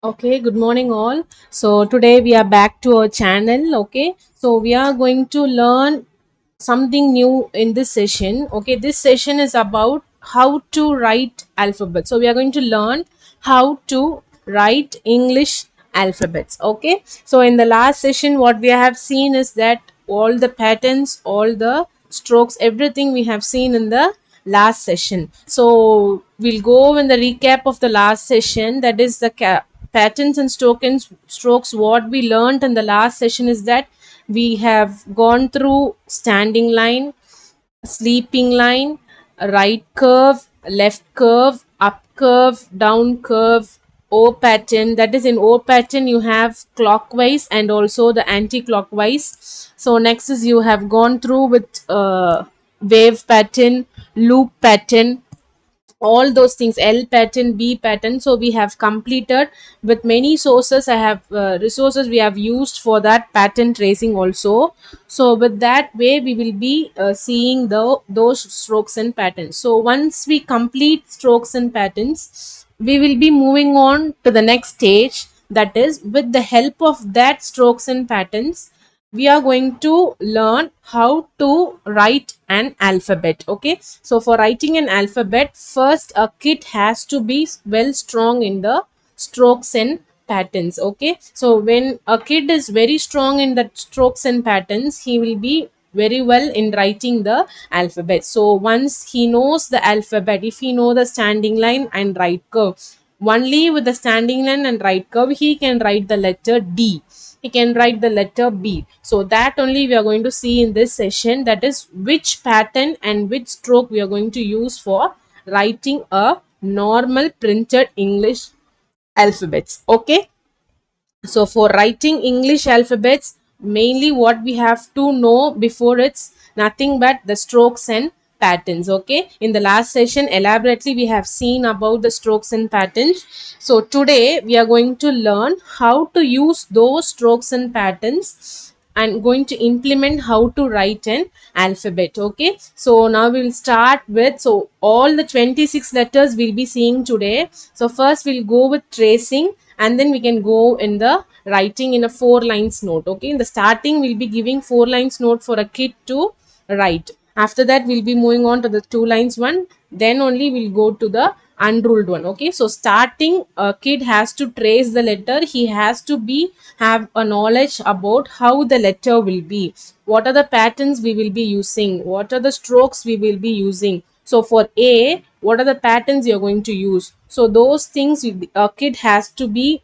Okay, good morning all. So today we are back to our channel. Okay, so we are going to learn something new in this session. Okay, this session is about how to write alphabet. So we are going to learn how to write English alphabets. Okay, so in the last session what we have seen is that all the patterns, all the strokes, everything we have seen in the last session. So we'll go in the recap of the last session, that is the patterns and strokes. What we learned in the last session is that we have gone through standing line, sleeping line, right curve, left curve, up curve, down curve, O pattern. That is, in O pattern you have clockwise and also the anti-clockwise. So next is you have gone through with wave pattern, loop pattern, all those things, L pattern, B pattern. So we have completed with many sources. I have resources we have used for that pattern tracing also. So with that way we will be seeing those strokes and patterns. So once we complete strokes and patterns, we will be moving on to the next stage, that is, with the help of that strokes and patterns, we are going to learn how to write an alphabet. Okay, so for writing an alphabet, first a kid has to be well strong in the strokes and patterns. Okay, so when a kid is very strong in the strokes and patterns, he will be very well in writing the alphabet. So once he knows the alphabet, if he know the standing line and right curve, only with the standing line and right curve he can write the letter D, he can write the letter B. So that only we are going to see in this session, that is which pattern and which stroke we are going to use for writing a normal printed English alphabets. Okay, so for writing English alphabets, mainly what we have to know before, it's nothing but the strokes and patterns. Okay, in the last session elaborately we have seen about the strokes and patterns. So today we are going to learn how to use those strokes and patterns and going to implement how to write an alphabet. Okay, so now we'll start with, so all the 26 letters we'll be seeing today. So first we'll go with tracing, and then we can go in the writing in a 4 lines note. Okay, in the starting we'll be giving 4 lines note for a kid to write. After that we'll be moving on to the 2 lines one, then only we'll go to the unruled one. Okay, so starting, a kid has to trace the letter, he has to be have a knowledge about how the letter will be, what are the patterns we will be using, what are the strokes we will be using. So for A, what are the patterns you're going to use? So those things a kid has to be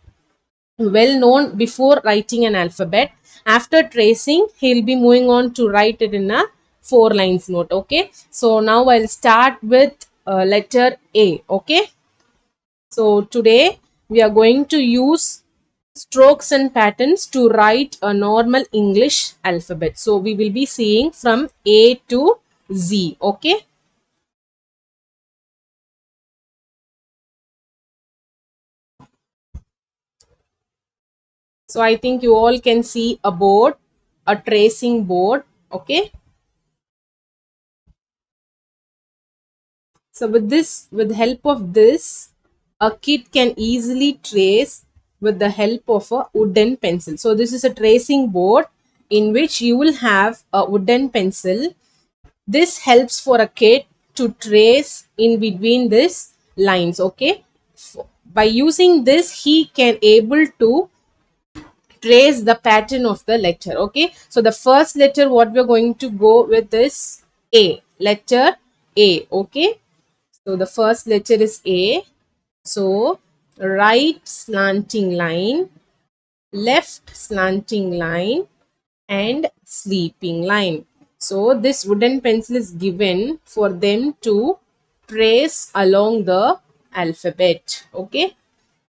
well known before writing an alphabet. After tracing, he'll be moving on to write it in a 4 lines note. Okay, so now I'll start with letter A. Okay, so today we are going to use strokes and patterns to write a normal English alphabet. So we will be seeing from A to Z. Okay, so I think you all can see a board, a tracing board. Okay, so with this, with help of this, a kid can easily trace with the help of a wooden pencil. So this is a tracing board in which you will have a wooden pencil. This helps for a kid to trace in between these lines. Okay, by using this he can able to trace the pattern of the letter. Okay, so the first letter what we're going to go with is A, letter A. Okay, so the first letter is A. So right slanting line, left slanting line, and sleeping line. So this wooden pencil is given for them to trace along the alphabet. Okay,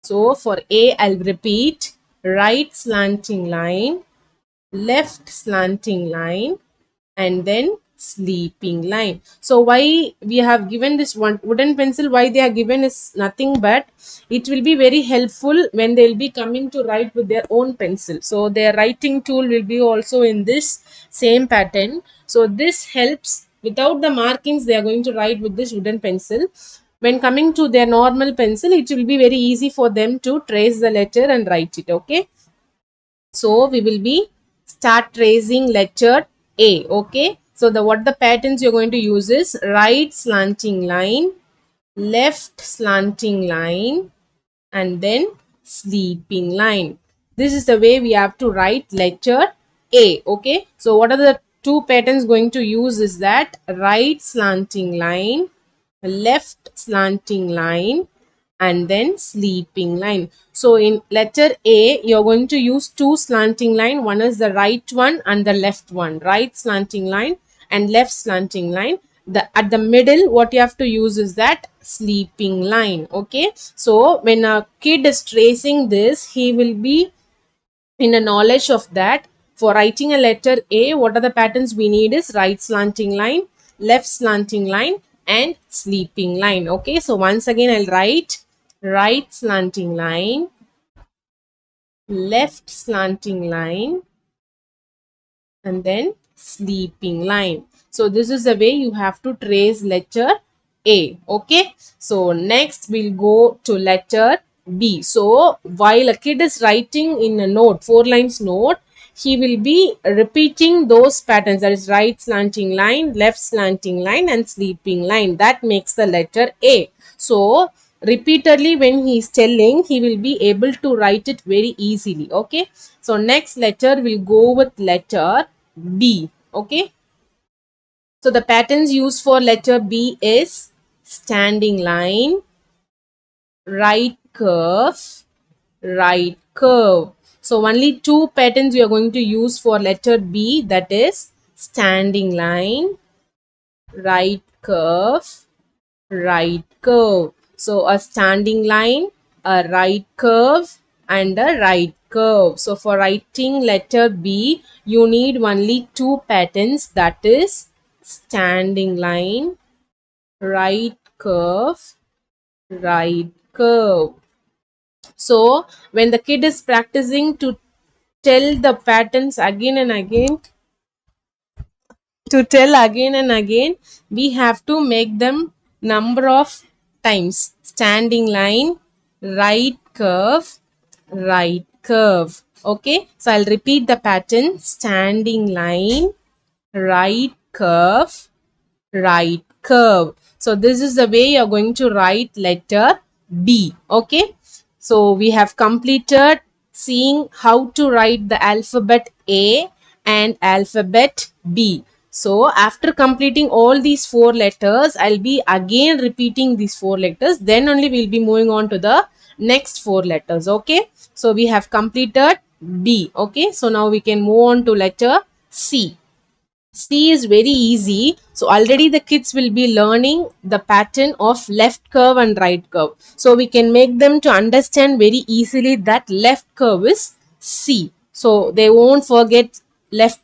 so for A, I'll repeat: right slanting line, left slanting line, and then sleeping line. So why we have given this one wooden pencil, why they are given is nothing but it will be very helpful when they will be coming to write with their own pencil. So their writing tool will be also in this same pattern. So this helps, without the markings they are going to write with this wooden pencil. When coming to their normal pencil, it will be very easy for them to trace the letter and write it. Okay. So we will be start tracing letter A. Okay. So the what the patterns you're going to use is right slanting line, left slanting line, and then sleeping line. This is the way we have to write letter A. Okay. So what are the two patterns going to use is that right slanting line, left slanting line, and then sleeping line. So in letter A, you're going to use two slanting line. One is the right one and the left one. Right slanting line and left slanting line. At the middle, what you have to use is that sleeping line. Okay. So when a kid is tracing this, he will be in a knowledge of that. For writing a letter A, what are the patterns we need is right slanting line, left slanting line, and sleeping line. Okay, so once again I'll write right slanting line, left slanting line, and then sleeping line. So this is the way you have to trace letter A. Okay. So next we'll go to letter B. So while a kid is writing in a note, 4 lines note, he will be repeating those patterns, that is right slanting line, left slanting line, and sleeping line. That makes the letter A. So repeatedly when he is telling, he will be able to write it very easily. Okay. So next letter will go with letter B. Okay. So the patterns used for letter B is standing line, right curve, right curve. So only two patterns we are going to use for letter B, that is standing line, right curve, right curve. So a standing line, a right curve, and a right curve. So for writing letter B, you need only two patterns, that is standing line, right curve, right curve. So when the kid is practicing to tell the patterns again and again, we have to make them number of times. Standing line, right curve, right curve. Okay, so I'll repeat the pattern. Standing line, right curve, right curve. So this is the way you're going to write letter B. Okay, so we have completed seeing how to write the alphabet A and alphabet B. So after completing all these 4 letters, I'll be again repeating these 4 letters. Then only we'll be moving on to the next 4 letters. Okay, so we have completed B. Okay, so now we can move on to letter C. C is very easy. So already the kids will be learning the pattern of left curve and right curve. So we can make them to understand very easily that left curve is C. So they won't forget left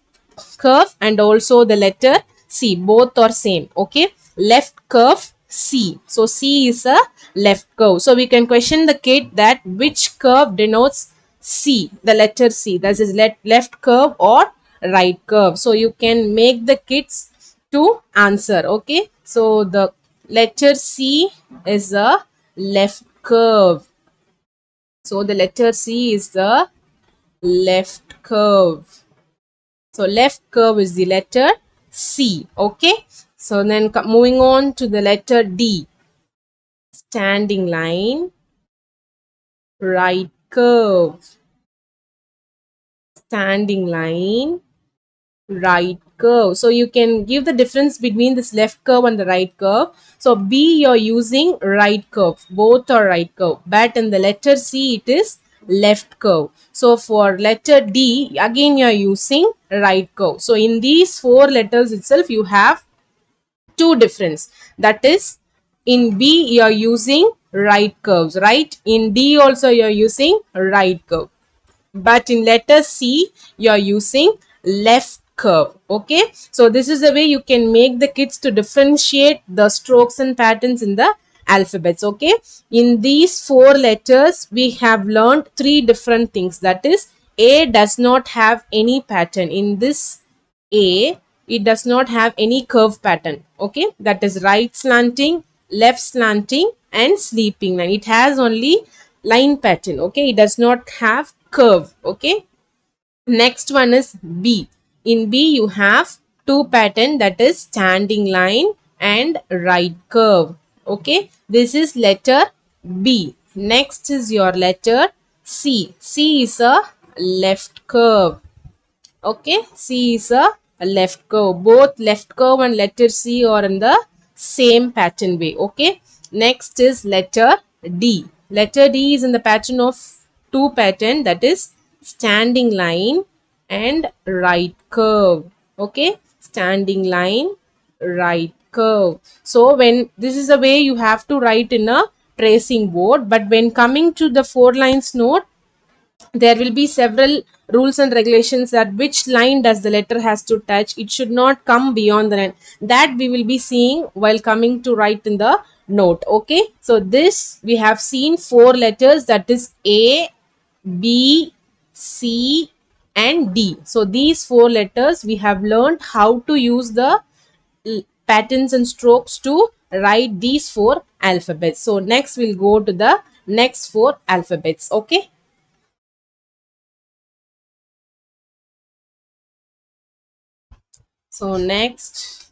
curve and also the letter C. Both are same. Okay. Left curve C. So C is a left curve. So we can question the kid that which curve denotes C, the letter C. That is left curve or right curve. So you can make the kids to answer. Okay. So the letter C is a left curve. So the letter C is the left curve. So left curve is the letter C. Okay. So then moving on to the letter D. Standing line, right curve. Standing line, right curve. So you can give the difference between this left curve and the right curve. So B, you're using right curve. Both are right curve. But in the letter C, it is left curve. So for letter D, again you're using right curve. So in these 4 letters itself, you have two difference. That is, in B, you're using right curves, right? In D also, you're using right curve. But in letter C, you are using left curve. Okay, so this is the way you can make the kids to differentiate the strokes and patterns in the alphabets. Okay, in these 4 letters we have learned 3 different things. That is, A does not have any pattern. In this A, it does not have any curve pattern. Okay, that is right slanting, left slanting and sleeping line. It has only line pattern. Okay, it does not have curve. Okay, next one is B. In B you have two pattern, that is standing line and right curve. Okay, this is letter B. Next is your letter C. C is a left curve. Okay, C is a left curve. Both left curve and letter C are in the same pattern way. Okay, next is letter D. Letter D is in the pattern of two pattern, that is standing line and right curve. Okay, standing line, right curve. So when this is the way you have to write in a tracing board, but when coming to the four lines note, there will be several rules and regulations that which line does the letter has to touch. It should not come beyond the line, that we will be seeing while coming to write in the note. Okay, so this we have seen four letters, that is A, B, C and D. So these four letters we have learned how to use the patterns and strokes to write these four alphabets. So next we'll go to the next four alphabets. Okay, so next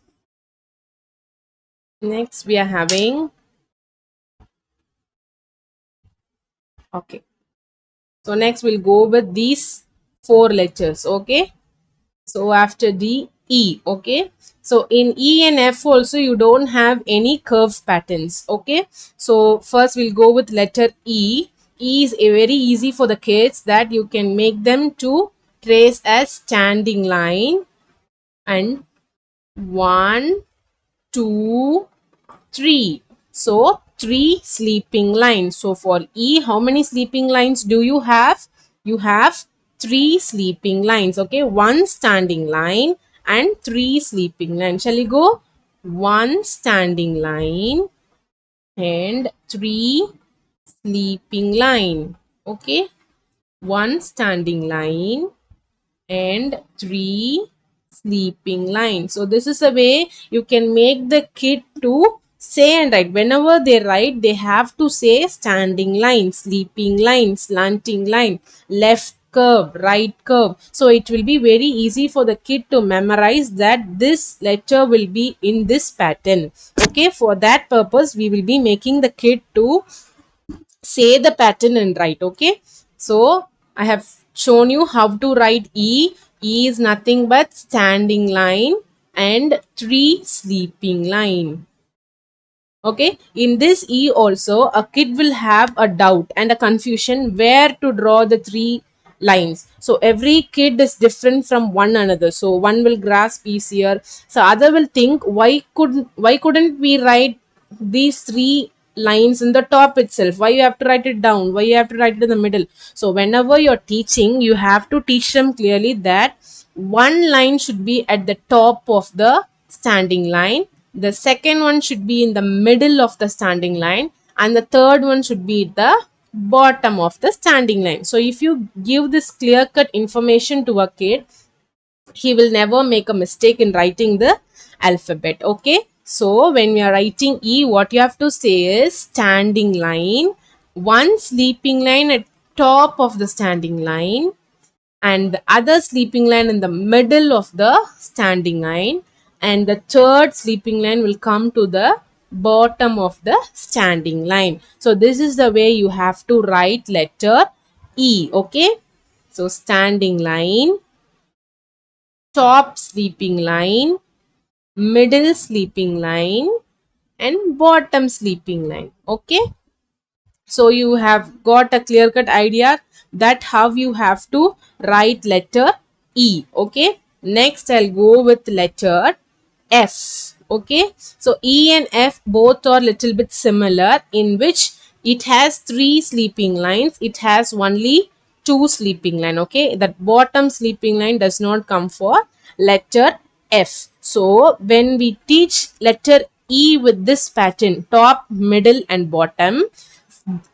we are having, okay, so next we'll go with these four letters. Okay, so after D, E. Okay, so in E and F also you don't have any curve patterns. Okay, so first we'll go with letter E. E is a very easy for the kids, that you can make them to trace as standing line and 1 2 3. So three sleeping lines. So for E, how many sleeping lines do you have? You have three sleeping lines. Okay, one standing line and three sleeping lines. Shall we go? One standing line and three sleeping line. Okay, one standing line and three sleeping lines. So this is a way you can make the kid to say and write. Whenever they write, they have to say standing line, sleeping line, slanting line, left curve, right curve. So it will be very easy for the kid to memorize that this letter will be in this pattern. Okay, for that purpose we will be making the kid to say the pattern and write. Okay, so I have shown you how to write E. E is nothing but standing line and three sleeping line. Okay, in this E also a kid will have a doubt and a confusion where to draw the three lines. So every kid is different from one another. So one will grasp easier, so other will think why couldn't we write these three lines in the top itself? Why you have to write it down? Why you have to write it in the middle? So whenever you're teaching, you have to teach them clearly that one line should be at the top of the standing line, the second one should be in the middle of the standing line, and the third one should be at the bottom of the standing line. So if you give this clear cut information to a kid, he will never make a mistake in writing the alphabet. Okay, so when we are writing E, what you have to say is standing line, one sleeping line at top of the standing line, and the other sleeping line in the middle of the standing line, and the third sleeping line will come to the bottom of the standing line. So this is the way you have to write letter E. Okay, so standing line, top sleeping line, middle sleeping line and bottom sleeping line. Okay, so you have got a clear cut idea that how you have to write letter E. Okay, next I'll go with letter F. Okay, so E and F both are little bit similar, in which it has three sleeping lines, it has only two sleeping line. Okay, that bottom sleeping line does not come for letter F. So when we teach letter E with this pattern, top, middle and bottom,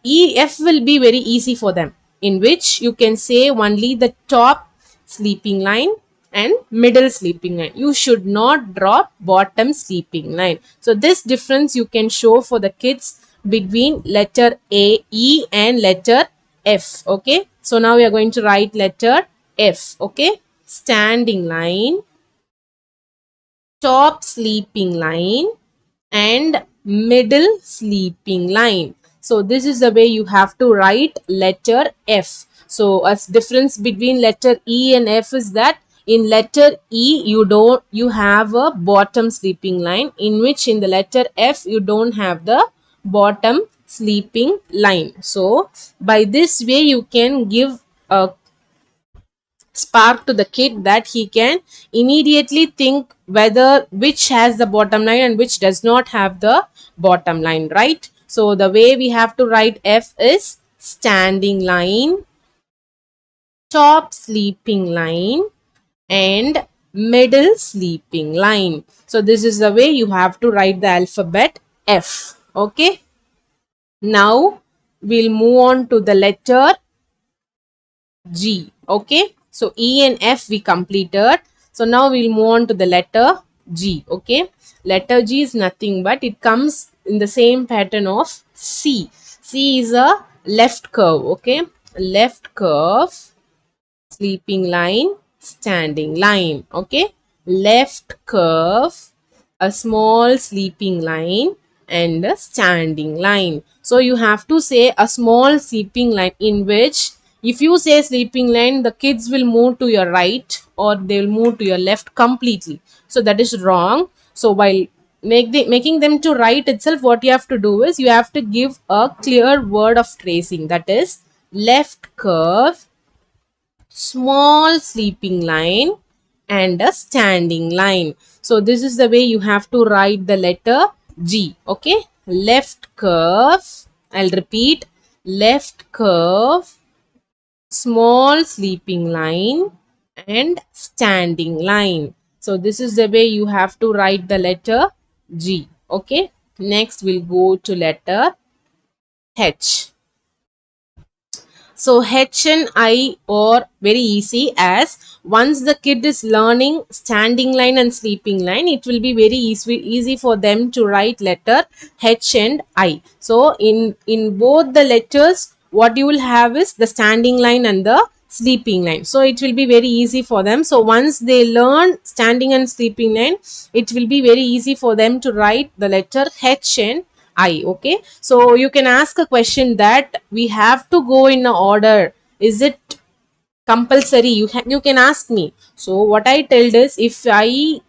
EF will be very easy for them, in which you can say only the top sleeping line and middle sleeping line. You should not draw bottom sleeping line. So this difference you can show for the kids between letter A, E and letter F. Okay. So now we are going to write letter F. Okay. Standing line, top sleeping line and middle sleeping line. So this is the way you have to write letter F. So a difference between letter E and F is that in letter E you have a bottom sleeping line, in which in the letter F you don't have the bottom sleeping line. So by this way you can give a spark to the kid that he can immediately think whether which has the bottom line and which does not have the bottom line, right? So the way we have to write F is standing line, top sleeping line and middle sleeping line. So this is the way you have to write the alphabet F. Okay. Now we'll move on to the letter G. Okay. So E and F we completed. So now we'll move on to the letter G. Okay. Letter G is nothing but it comes in the same pattern of C. C is a left curve. Okay. Left curve, sleeping line, standing line. Okay. Left curve, a small sleeping line and a standing line. So you have to say a small sleeping line, in which if you say sleeping line, the kids will move to your right or they will move to your left completely. So that is wrong. So while making them to write itself, what you have to do is you have to give a clear word of tracing, that is left curve, small sleeping line and a standing line. So this is the way you have to write the letter G. Okay. Left curve. I'll repeat. Left curve, small sleeping line and standing line. So this is the way you have to write the letter G. Okay. Next we'll go to letter H. So H and I are very easy, as once the kid is learning standing line and sleeping line, it will be very easy for them to write letter H and I. So in both the letters, what you will have is the standing line and the sleeping line. So it will be very easy for them. So once they learn standing and sleeping line, it will be very easy for them to write the letter H and I. Okay. So you can ask a question that we have to go in a order. Is it compulsory? You can ask me. So what I tell is, if I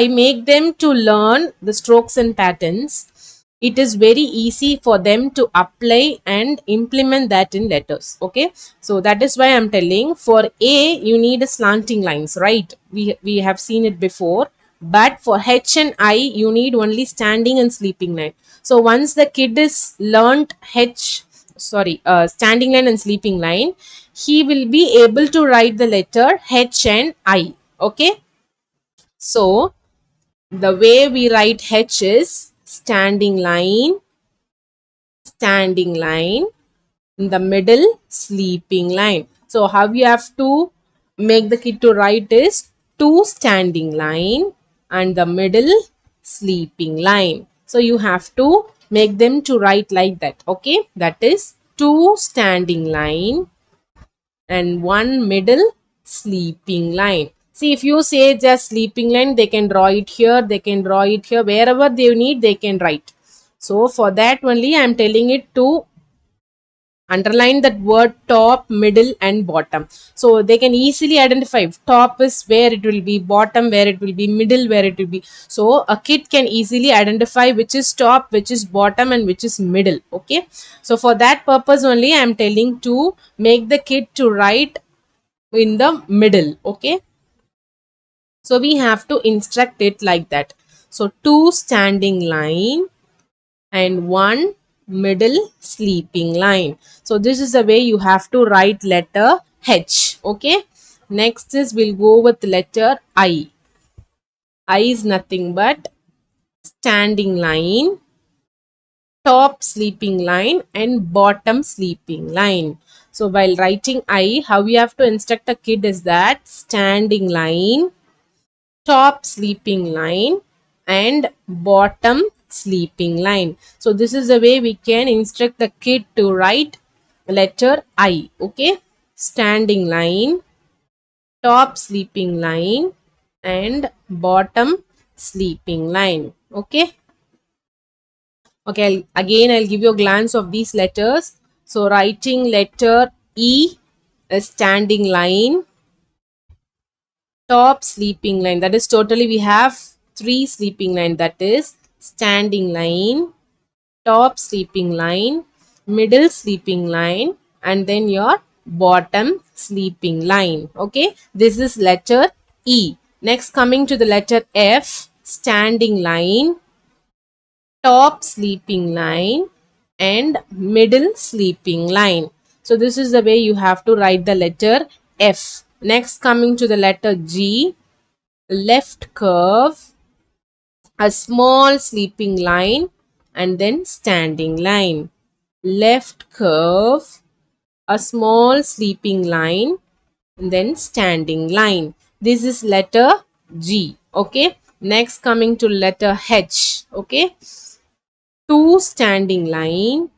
make them to learn the strokes and patterns, it is very easy for them to apply and implement that in letters. Okay. So that is why I'm telling, for A you need a slanting lines, right? We have seen it before. But for H and I you need only standing and sleeping line. So once the kid is learnt standing line and sleeping line, he will be able to write the letter H and I. Okay. So the way we write H is standing line, in the middle sleeping line. So how you have to make the kid to write is two standing line and the middle sleeping line. So you have to make them to write like that. Okay. That is two standing line and one middle sleeping line. See, if you say just sleeping line, they can draw it here, they can draw it here, wherever they need, they can write. So for that only I am telling it to underline that word top, middle and bottom. So they can easily identify top is where it will be, bottom where it will be, middle where it will be. So a kid can easily identify which is top, which is bottom and which is middle. Okay. So for that purpose only I am telling to make the kid to write in the middle. Okay. So we have to instruct it like that. So two standing line and one middle sleeping line. So this is the way you have to write letter H. Okay. Next is we'll go with letter I. I is nothing but standing line, top sleeping line and bottom sleeping line. So while writing I, how we have to instruct a kid is that standing line, top sleeping line, and bottom sleeping line. So this is the way we can instruct the kid to write letter I. Okay, standing line, top sleeping line, and bottom sleeping line. Okay. Okay, I'll give you a glance of these letters. So writing letter E, a standing line, top sleeping line. That is totally we have three sleeping line. That is standing line, top sleeping line, middle sleeping line, and then your bottom sleeping line. Okay, this is letter E. Next, coming to the letter F, standing line, top sleeping line, and middle sleeping line. So this is the way you have to write the letter F. Next, coming to the letter G, left curve, a small sleeping line, and then standing line. Left curve, a small sleeping line, and then standing line. This is letter G. Okay. Next, coming to letter H. Okay, two standing line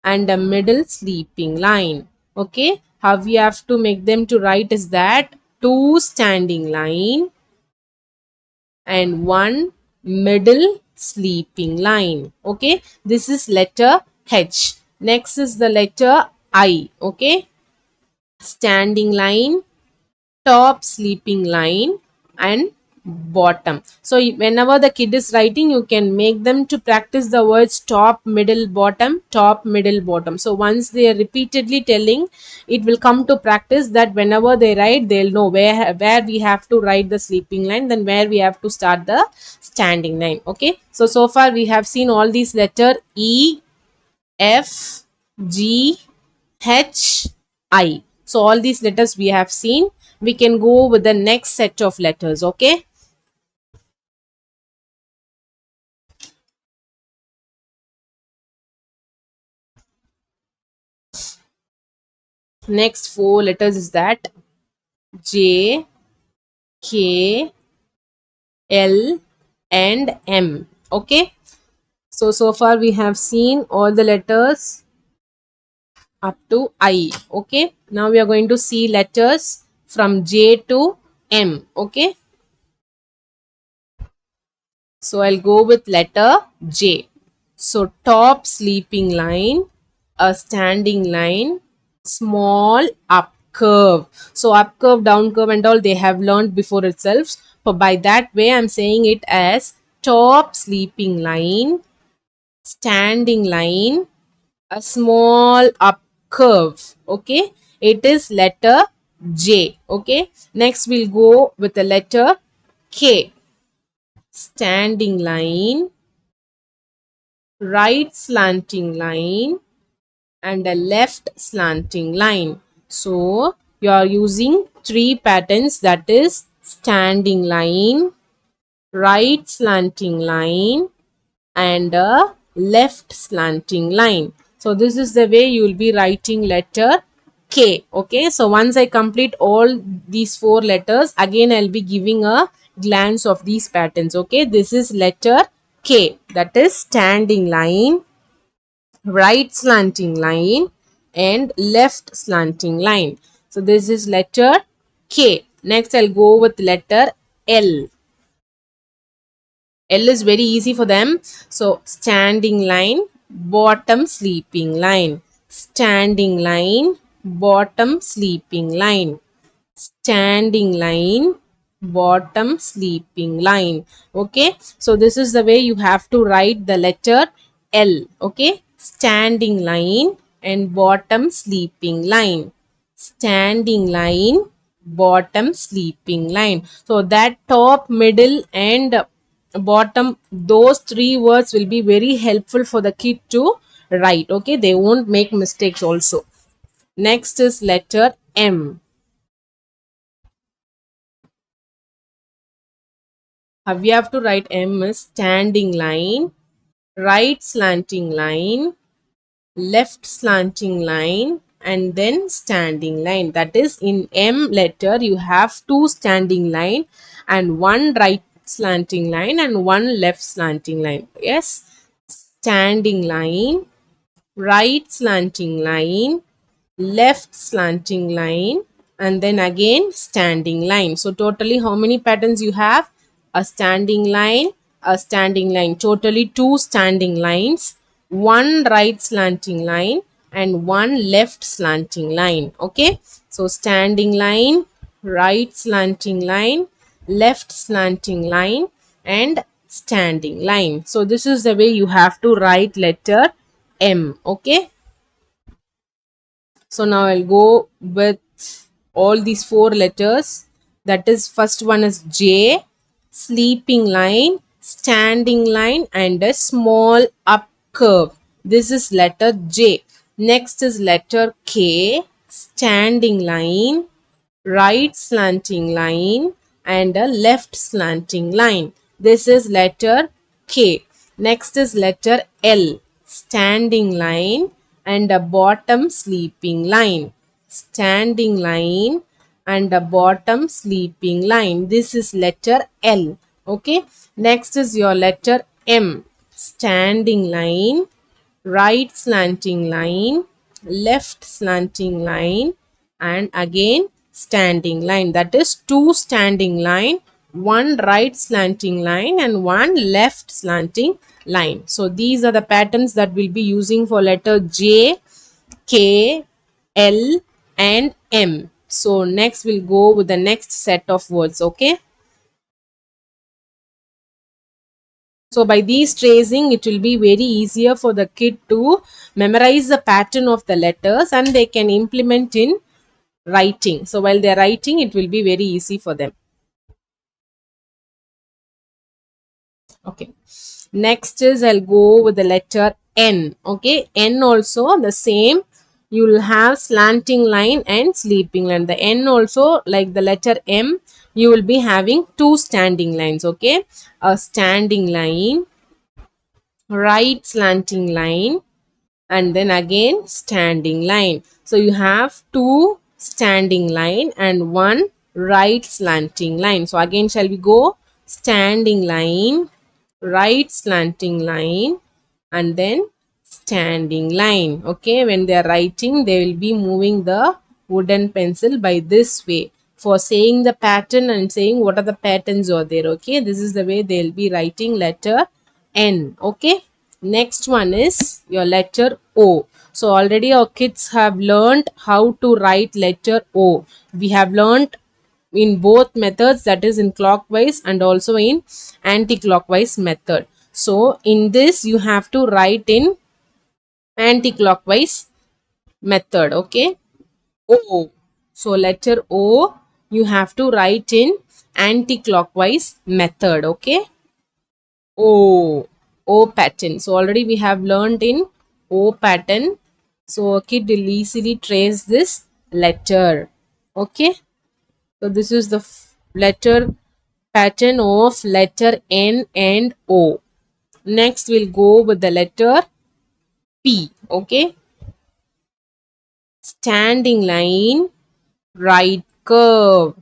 and a middle sleeping line. Okay, how we have to make them to write is that two standing line and one middle sleeping line. Okay, this is letter H. Next is the letter I. Okay, standing line, top sleeping line, and bottom. So whenever the kid is writing, you can make them to practice the words top, middle, bottom, top, middle, bottom. So once they are repeatedly telling, it will come to practice that whenever they write, they'll know where we have to write the sleeping line, then where we have to start the standing line. Okay, so far we have seen all these letter E, F, G, H, I. So all these letters we have seen. We can go with the next set of letters. Okay. Next four letters is that J, K, L, and M. Okay. So far we have seen all the letters up to I. Okay. Now we are going to see letters from J to M. Okay. So I'll go with letter J. So top sleeping line, a standing line, small up curve. So up curve, down curve and all they have learned before itself. So by that way I'm saying it as top sleeping line, standing line, a small up curve. Okay, it is letter J. Okay, next we'll go with the letter K, standing line, right slanting line, and a left slanting line. So you are using three patterns, that is standing line, right slanting line, and a left slanting line. So this is the way you will be writing letter K. Okay, so once I complete all these four letters, again I'll be giving a glance of these patterns. Okay, this is letter K, that is standing line, right slanting line, and left slanting line. So this is letter K. Next I'll go with letter L. L is very easy for them. So standing line, bottom sleeping line, standing line, bottom sleeping line, standing line, bottom sleeping line. Okay, so this is the way you have to write the letter L. Okay, standing line and bottom sleeping line, standing line, bottom sleeping line. So that top, middle, and bottom, those three words will be very helpful for the kid to write. Okay, they won't make mistakes also. Next is letter M. How we have to write M is standing line, right slanting line, left slanting line, and then standing line. That is, in M letter you have two standing line and one right slanting line and one left slanting line. Yes, standing line, right slanting line, left slanting line, and then again standing line. So totally how many patterns you have? A standing line, a standing line, totally two standing lines, one right slanting line and one left slanting line. Okay, so standing line, right slanting line, left slanting line and standing line. So this is the way you have to write letter M. Okay, so now I'll go with all these four letters. That is, first one is J, sleeping line, standing line and a small up curve. This is letter J. Next is letter K, standing line, right slanting line and a left slanting line. This is letter K. Next is letter L, standing line and a bottom sleeping line. Standing line and a bottom sleeping line. This is letter L. Okay. Next is your letter M, standing line, right slanting line, left slanting line and again standing line. That is two standing line, one right slanting line and one left slanting line. So these are the patterns that we'll be using for letter J, K, L and M. So next we'll go with the next set of words. Okay. So by these tracing, it will be very easier for the kid to memorize the pattern of the letters and they can implement in writing. So while they are writing, it will be very easy for them. Okay. Next is I'll go with the letter N. Okay. N also the same. You will have slanting line and sleeping line. The N also, like the letter M, you will be having two standing lines. Okay. A standing line, right slanting line and then again standing line. So you have two standing line and one right slanting line. So again shall we go? Standing line, right slanting line and then standing line. Okay, when they are writing, they will be moving the wooden pencil by this way for saying the pattern and saying what are the patterns are there. Okay, this is the way they will be writing letter N. Okay, next one is your letter O. So already our kids have learned how to write letter O. We have learned in both methods, that is in clockwise and also in anti-clockwise method. So in this you have to write in anti-clockwise method. Okay, O. So letter O you have to write in anti-clockwise method. Okay, O, O pattern. So already we have learned in O pattern. So a kid will easily trace this letter. Okay. So this is the letter pattern of letter N and O. Next we'll go with the letter P. Okay. Standing line, right curve.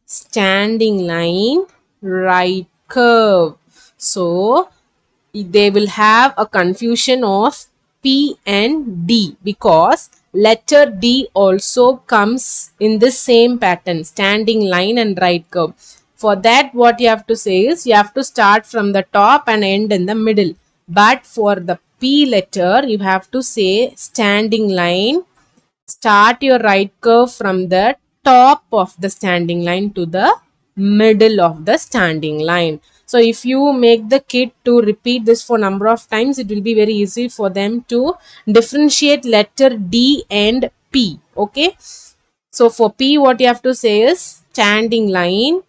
Standing line, right curve. So they will have a confusion of P and D because letter D also comes in the same pattern, standing line and right curve. For that, what you have to say is you have to start from the top and end in the middle. But for the P letter, you have to say standing line, start your right curve from the top of the standing line to the middle of the standing line. So if you make the kid to repeat this for number of times, it will be very easy for them to differentiate letter D and P. Okay. So for P, what you have to say is standing line,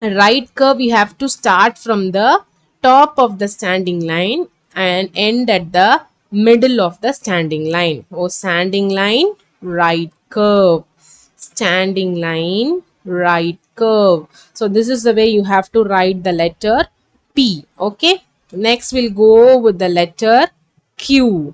right curve. You have to start from the top of the standing line and end at the middle of the standing line. Oh, standing line, right curve. Standing line, right curve. So this is the way you have to write the letter P. Okay. Next we'll go with the letter Q.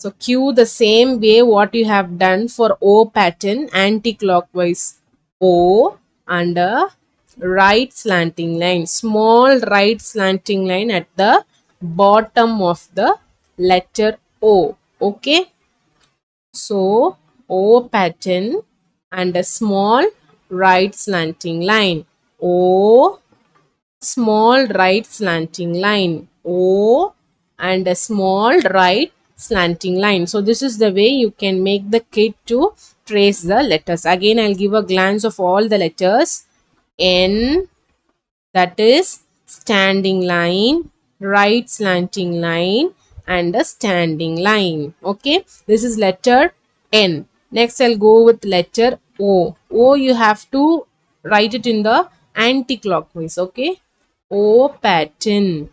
So Q the same way what you have done for O pattern, anti-clockwise O and a right slanting line, small right slanting line at the bottom of the letter O. Okay. So O pattern and a small right slanting line. O, small right slanting line. O and a small right slanting line. So this is the way you can make the kid to trace the letters. Again, I'll give a glance of all the letters. N, that is standing line, right slanting line and a standing line. Okay, this is letter N. Next I'll go with letter O. O you have to write it in the anti-clockwise. Okay, O pattern.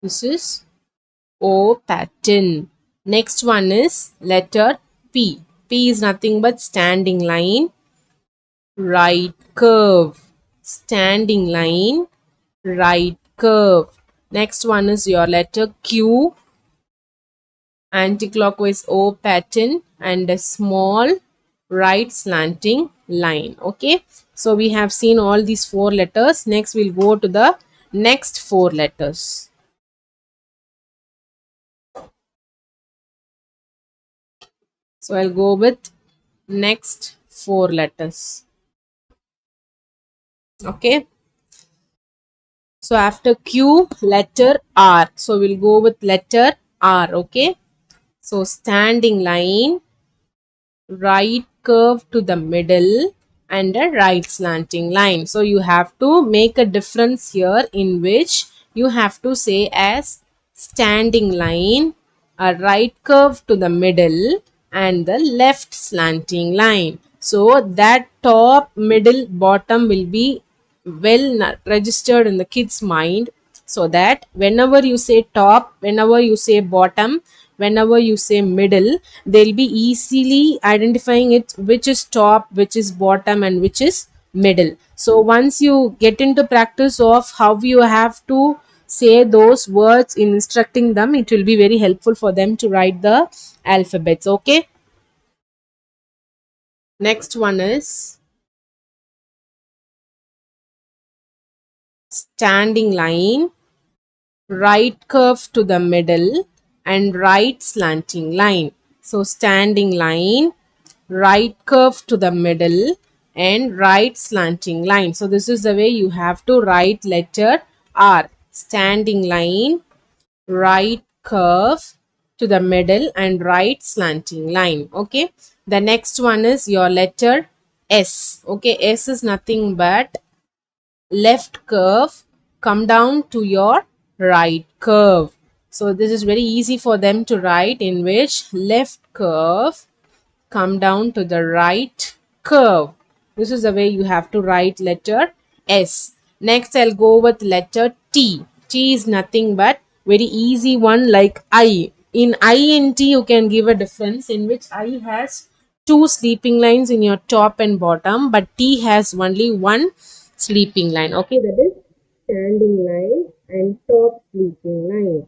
This is O pattern. Next one is letter P. P is nothing but standing line, right curve, standing line, right curve. Next one is your letter Q, anti-clockwise O pattern and a small right slanting line. Okay, so we have seen all these four letters. Next we'll go to the next four letters. So I'll go with next four letters. Okay, so after Q, letter R. So we'll go with letter R. Okay, so standing line, right curve to the middle and a right slanting line. So you have to make a difference here in which you have to say as standing line, a right curve to the middle and the left slanting line. So that top, middle, bottom will be well registered in the kid's mind, so that whenever you say top, whenever you say bottom, whenever you say middle, they'll be easily identifying it which is top, which is bottom and which is middle. So once you get into practice of how you have to say those words in instructing them, it will be very helpful for them to write the alphabets. Okay, next one is standing line, right curve to the middle and right slanting line. So standing line, right curve to the middle and right slanting line. So this is the way you have to write letter R. Standing line, right curve to the middle and right slanting line. Okay, the next one is your letter S. Okay, S is nothing but left curve come down to your right curve. So this is very easy for them to write, in which left curve come down to the right curve. This is the way you have to write letter S. Next I'll go with letter T. T is nothing but very easy one, like I. In I and T you can give a difference, in which I has two sleeping lines in your top and bottom, but T has only one sleeping line. Okay, that is standing line and top sleeping line.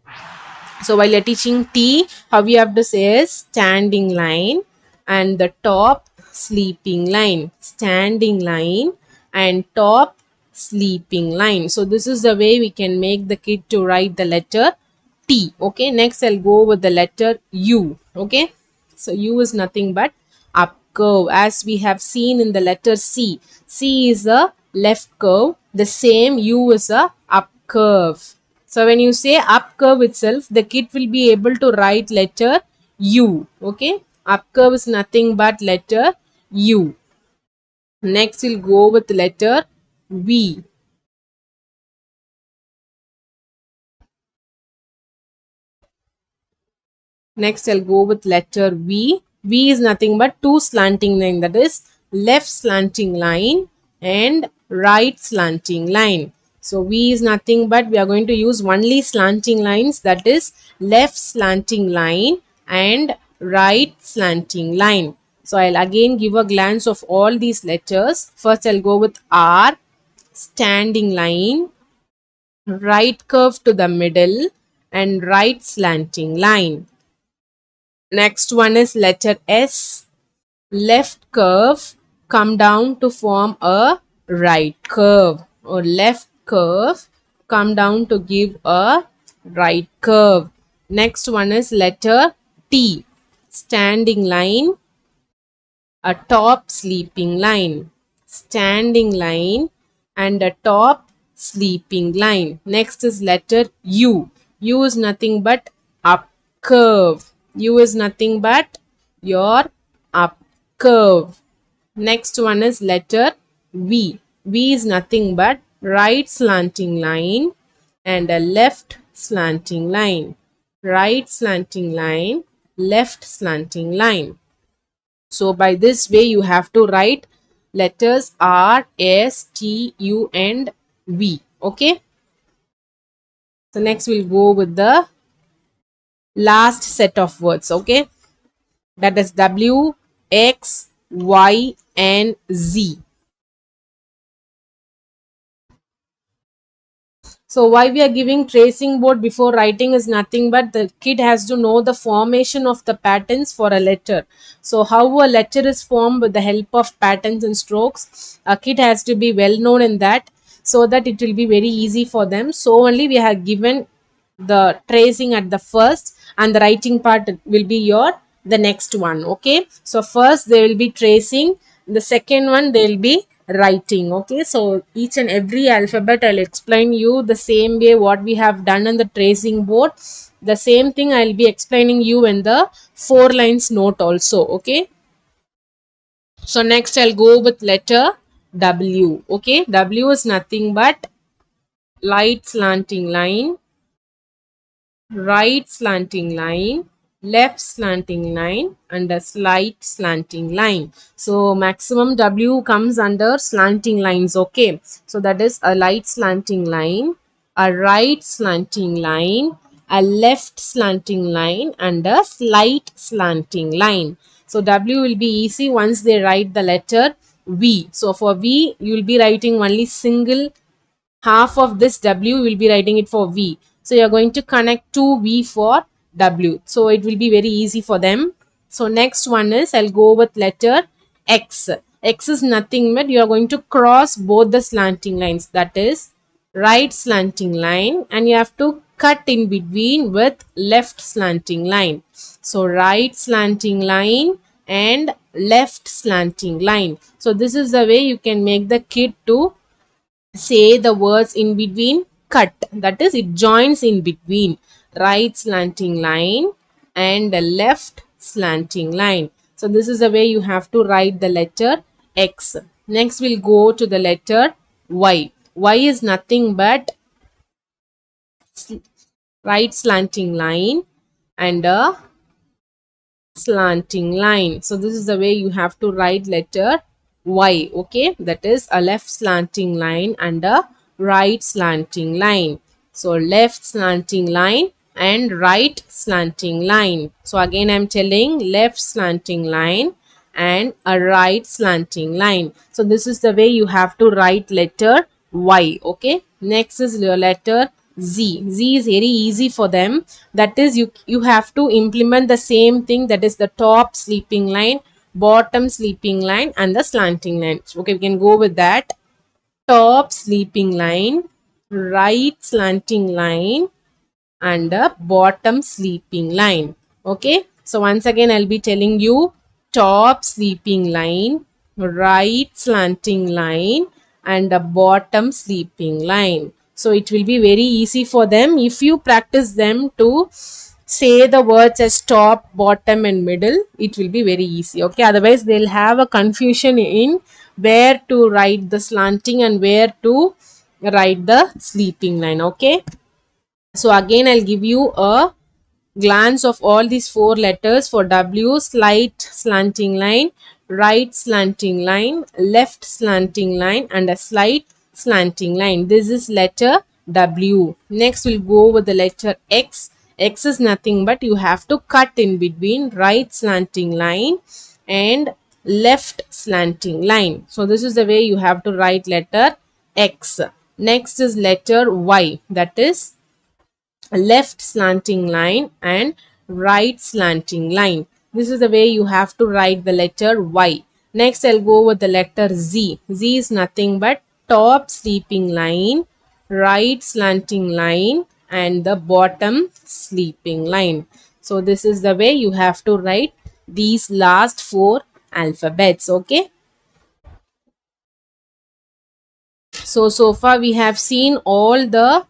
So while you're teaching T, how we have to say is standing line and the top sleeping line. Standing line and top sleeping line. So this is the way we can make the kid to write the letter T. Okay, next I'll go with the letter U. Okay, so U is nothing but up curve, as we have seen in the letter C. C is a left curve, the same U is a up curve. So when you say up curve itself, the kid will be able to write letter U. Okay, up curve is nothing but letter U. Next we'll go with letter V. Next, I'll go with letter V. V is nothing but two slanting line, that is left slanting line and right slanting line. So V is nothing but we are going to use only slanting lines, that is left slanting line and right slanting line. So I'll again give a glance of all these letters. First I'll go with R, standing line, right curve to the middle and right slanting line. Next one is letter S. Left curve come down to form a right curve, or left curve come down to give a right curve. Next one is letter T. Standing line, a top sleeping line. Standing line and a top sleeping line. Next is letter U. U is nothing but up curve. U is nothing but your up curve. Next one is letter V. V is nothing but right slanting line and a left slanting line. Right slanting line, left slanting line. So by this way you have to write letters R, S, T, U and V. Okay. So next we'll go with the last set of words. Okay. That is W, X, Y and Z. So why we are giving tracing board before writing is nothing but the kid has to know the formation of the patterns for a letter. So how a letter is formed with the help of patterns and strokes, a kid has to be well known in that, so that it will be very easy for them. So only we have given the tracing at the first, and the writing part will be your the next one. Okay, so first they will be tracing, the second one they will be writing. Okay, so each and every alphabet I'll explain you the same way what we have done on the tracing board. The same thing I'll be explaining you in the 4 lines note also. Okay, so next I'll go with letter W. Okay, W is nothing but light slanting line, right slanting line, left slanting line and a slight slanting line. So maximum W comes under slanting lines. Okay, so that is a light slanting line, a right slanting line, a left slanting line and a slight slanting line. So W will be easy once they write the letter V. So for V you will be writing only single half of this W, will be writing it for V. So you are going to connect two V for W. So it will be very easy for them. So next one is I'll go with letter X. X is nothing but you are going to cross both the slanting lines. That is right slanting line and you have to cut in between with left slanting line. So right slanting line and left slanting line. So this is the way you can make the kid to say the words in between cut, that is it joins in between right slanting line and the left slanting line. So this is the way you have to write the letter X. Next we'll go to the letter Y. Y is nothing but right slanting line and a slanting line. So this is the way you have to write letter Y. Okay, that is a left slanting line and a right slanting line. So left slanting line and right slanting line. So again I'm telling left slanting line and a right slanting line. So this is the way you have to write letter Y. Okay, next is your letter Z. Z is very easy for them. That is you have to implement the same thing, that is the top sleeping line, bottom sleeping line and the slanting line. Okay, we can go with that. Top sleeping line, right slanting line and a bottom sleeping line. Okay, so once again I'll be telling you top sleeping line, right slanting line and a bottom sleeping line. So it will be very easy for them if you practice them to say the words as top, bottom and middle. It will be very easy. Okay, otherwise they'll have a confusion in where to write the slanting and where to write the sleeping line. Okay, so again I'll give you a glance of all these 4 letters. For W, slight slanting line, right slanting line, left slanting line and a slight slanting line. This is letter W. Next we'll go with the letter X. X is nothing but you have to cut in between right slanting line and left slanting line. So this is the way you have to write letter X. Next is letter Y, that is left slanting line and right slanting line. This is the way you have to write the letter Y. Next, I'll go with the letter Z. Z is nothing but top sleeping line, right slanting line, and the bottom sleeping line. So this is the way you have to write these last four alphabets. Okay. So far we have seen all the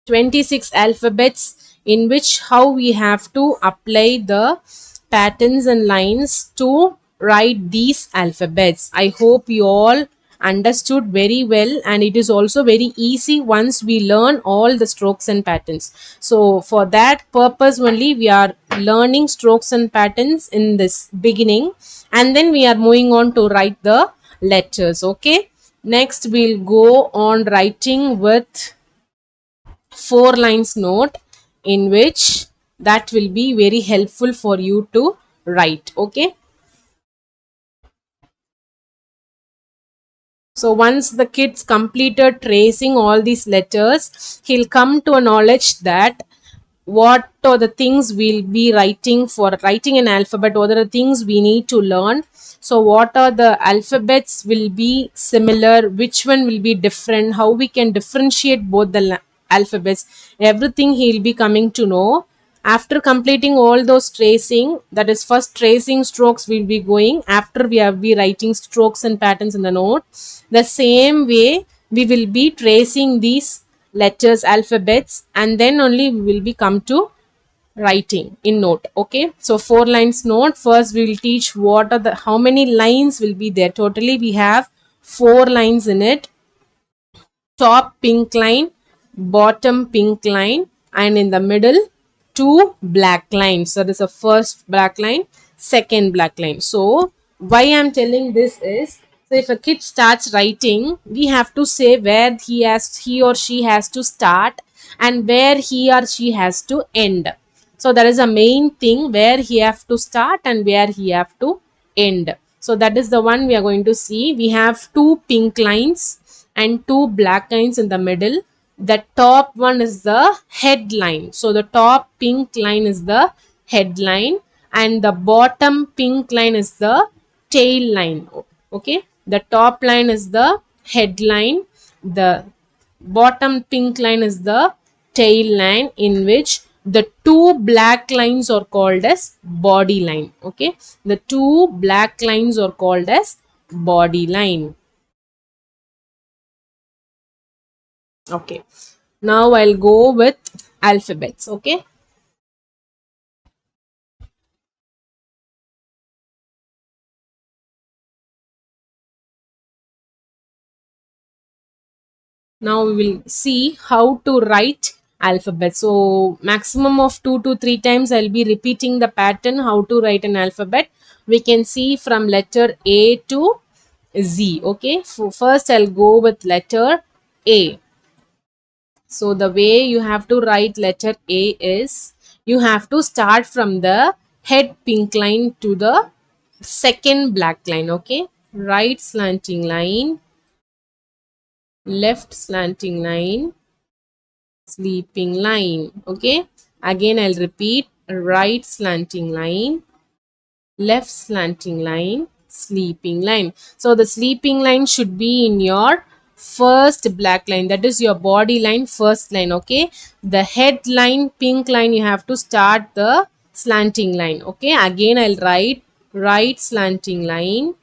26 alphabets, in which how we have to apply the patterns and lines to write these alphabets. I hope you all understood very well, and it is also very easy once we learn all the strokes and patterns. So for that purpose only we are learning strokes and patterns in this beginning, and then we are moving on to write the letters. Okay, next we'll go on writing with four lines note, in which that will be very helpful for you to write. Okay, so once the kids completed tracing all these letters, he'll come to a knowledge that what are the things we'll be writing for writing an alphabet, what are the things we need to learn. So what are the alphabets will be similar, which one will be different, how we can differentiate both the alphabets, everything he'll be coming to know. After completing all those tracing, that is first tracing strokes will be going, after we have be writing strokes and patterns in the note, the same way we will be tracing these letters, alphabets, and then only we will be come to writing in note. Okay, so four lines note. First we will teach what are the how many lines will be there. Totally we have four lines in it. Top pink line, bottom pink line, and in the middle two black lines. So this is the first black line, second black line. So why I'm telling this is, so if a kid starts writing, we have to say where he or she has to start and where he or she has to end. So that is a main thing, where he have to start and where he have to end. So that is the one we are going to see. We have two pink lines and two black lines in the middle. The top one is the headline. So the top pink line is the headline and the bottom pink line is the tail line. Okay, the top line is the headline, the bottom pink line is the tail line, in which the two black lines are called as body line. Okay, the two black lines are called as body line. Okay, now I'll go with alphabets. Okay, now we will see how to write alphabet. So maximum of 2 to 3 times I'll be repeating the pattern how to write an alphabet. We can see from letter A to Z. Okay, so first I'll go with letter A. So the way you have to write letter A is, you have to start from the head pink line to the second black line. Okay, right slanting line, left slanting line, sleeping line. Okay, again I'll repeat, right slanting line, left slanting line, sleeping line. So the sleeping line should be in your first black line, that is your body line, first line. Okay, the head line pink line, you have to start the slanting line. Okay, again I'll write right slanting line,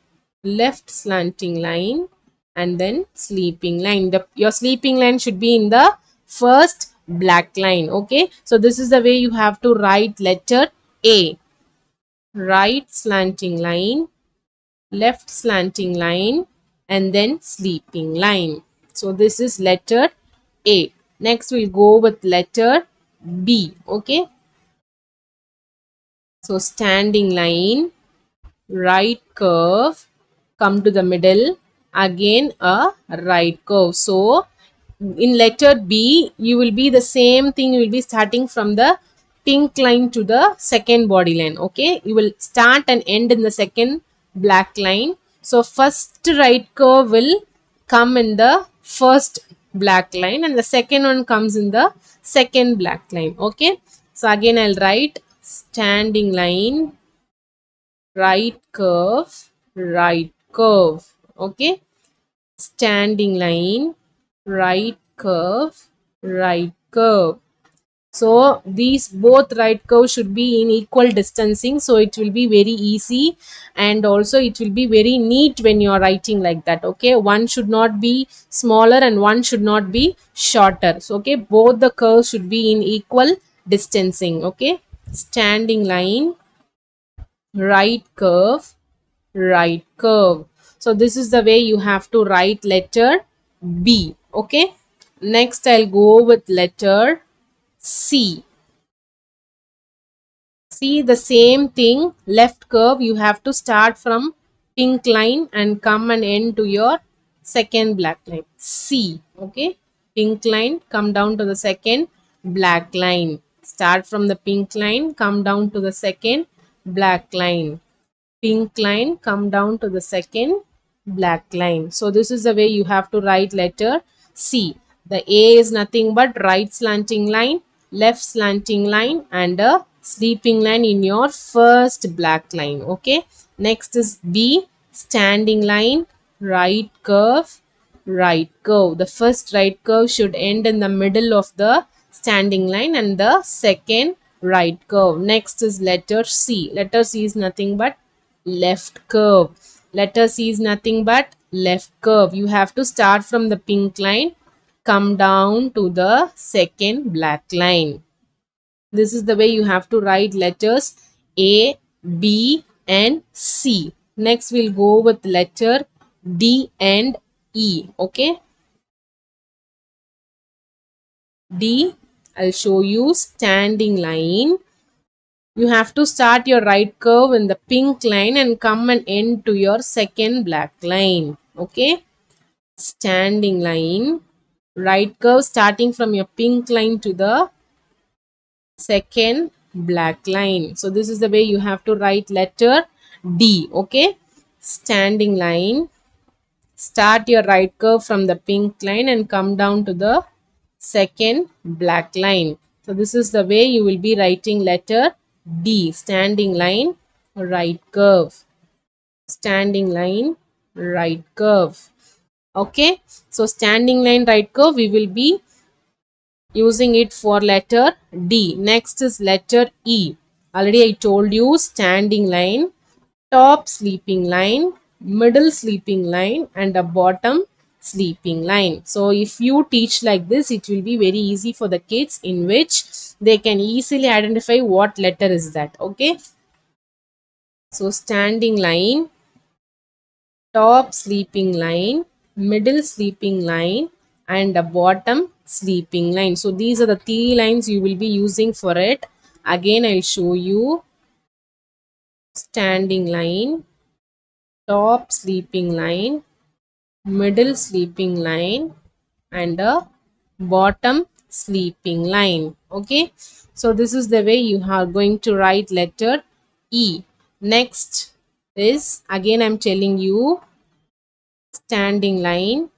left slanting line, and then sleeping line. Your sleeping line should be in the first black line. Okay, so this is the way you have to write letter A. Right slanting line, left slanting line, and then sleeping line. So this is letter A. Next we'll go with letter B. Okay, so standing line, right curve, come to the middle, again a right curve. So in letter B, you will be the same thing, you will be starting from the pink line to the second body line. Okay, you will start and end in the second black line. So first right curve will come in the first black line and the second one comes in the second black line. Okay, So again I'll write standing line, right curve, right curve. Okay, standing line, right curve, right curve. So these both right curves should be in equal distancing, so it will be very easy, and also it will be very neat when you are writing like that. Okay, one should not be smaller and one should not be shorter. So okay, both the curves should be in equal distancing. Okay, standing line, right curve, right curve. So this is the way you have to write letter B. Okay, next I'll go with letter C. See the same thing, left curve, you have to start from pink line and come and end to your second black line. C. Okay, pink line, come down to the second black line. Start from the pink line, come down to the second black line. Pink line, come down to the second black line. So this is the way you have to write letter C. The A is nothing but right slanting line, left slanting line and a sleeping line in your first black line. Okay, next is B, standing line, right curve, right curve. The first right curve should end in the middle of the standing line and the second right curve. Next is letter C. Letter C is nothing but left curve. Letter C is nothing but left curve. You have to start from the pink line, come down to the second black line. This is the way you have to write letters A, B and C. Next we'll go with letter D and E. Okay, D, I'll show you standing line. You have to start your right curve in the pink line and come and end to your second black line. Okay, standing line, right curve starting from your pink line to the second black line. So this is the way you have to write letter D. Okay, standing line, start your right curve from the pink line and come down to the second black line. So this is the way you will be writing letter D. Standing line, right curve. Standing line, right curve. Okay, so standing line, right curve, we will be using it for letter D. Next is letter E. Already I told you, standing line, top sleeping line, middle sleeping line and a bottom sleeping line. So if you teach like this, it will be very easy for the kids, in which they can easily identify what letter is that. Okay, so standing line, top sleeping line, middle sleeping line and a bottom sleeping line. So these are the three lines you will be using for it. Again I'll show you, standing line, top sleeping line, middle sleeping line and a bottom sleeping line. Okay, so this is the way you are going to write letter E. Next is, again I'm telling you, standing line,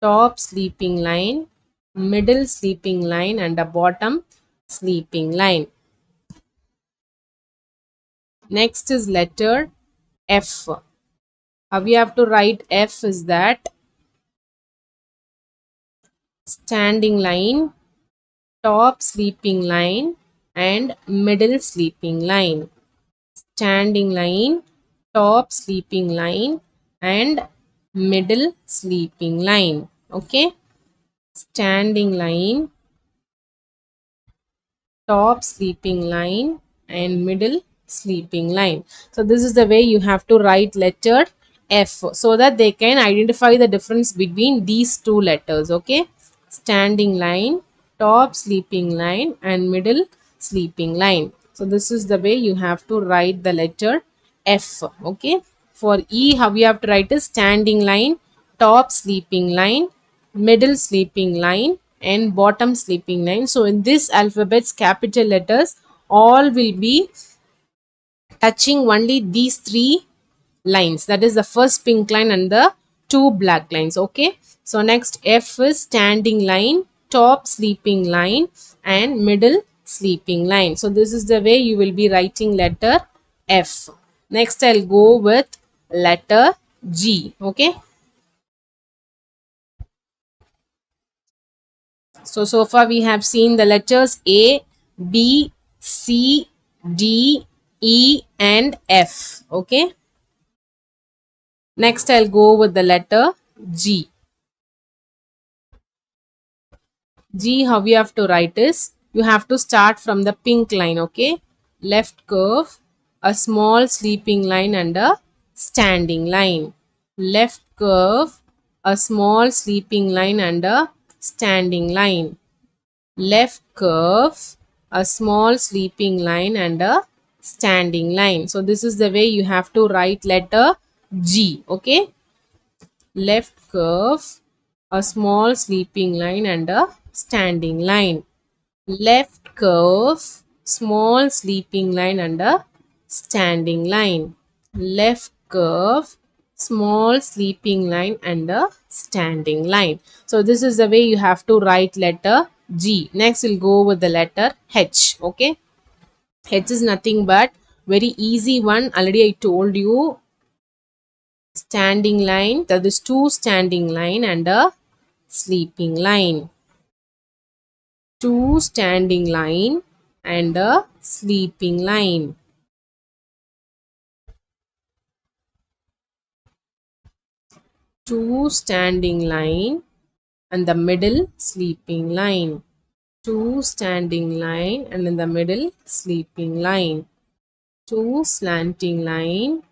top sleeping line, middle sleeping line and a bottom sleeping line. Next is letter F. How we have to write F is that, standing line, top sleeping line and middle sleeping line. Standing line, top sleeping line and middle sleeping line. Okay, standing line, top sleeping line and middle sleeping line. So this is the way you have to write letter F, so that they can identify the difference between these two letters. Okay, standing line, top sleeping line and middle sleeping line. So this is the way you have to write the letter F. Okay, for E, how we have to write is standing line, top sleeping line, middle sleeping line and bottom sleeping line. So in this alphabets, capital letters all will be touching only these three lines, that is the first pink line and the two black lines. Okay, so next F is standing line, top sleeping line and middle sleeping line. So this is the way you will be writing letter F. Next I'll go with letter G. Okay, so far we have seen the letters A, B, C, D, E and F. Okay, next I'll go with the letter G. G, how you have to write is, you have to start from the pink line. Okay, left curve, a small sleeping line and a standing line. Left curve, a small sleeping line and a standing line. Left curve, a small sleeping line and a standing line. So this is the way you have to write letter G. Okay, left curve, a small sleeping line and a standing line. Left curve, small sleeping line and a standing line. Left curve, small sleeping line and a standing line. So this is the way you have to write letter G. Next we'll go with the letter H. Okay, H is nothing but very easy one. Already I told you, standing line, that is two standing line and a sleeping line. Two standing line and a sleeping line. Two standing line and the middle sleeping line. Two standing line and in the middle sleeping line. Two slanting line,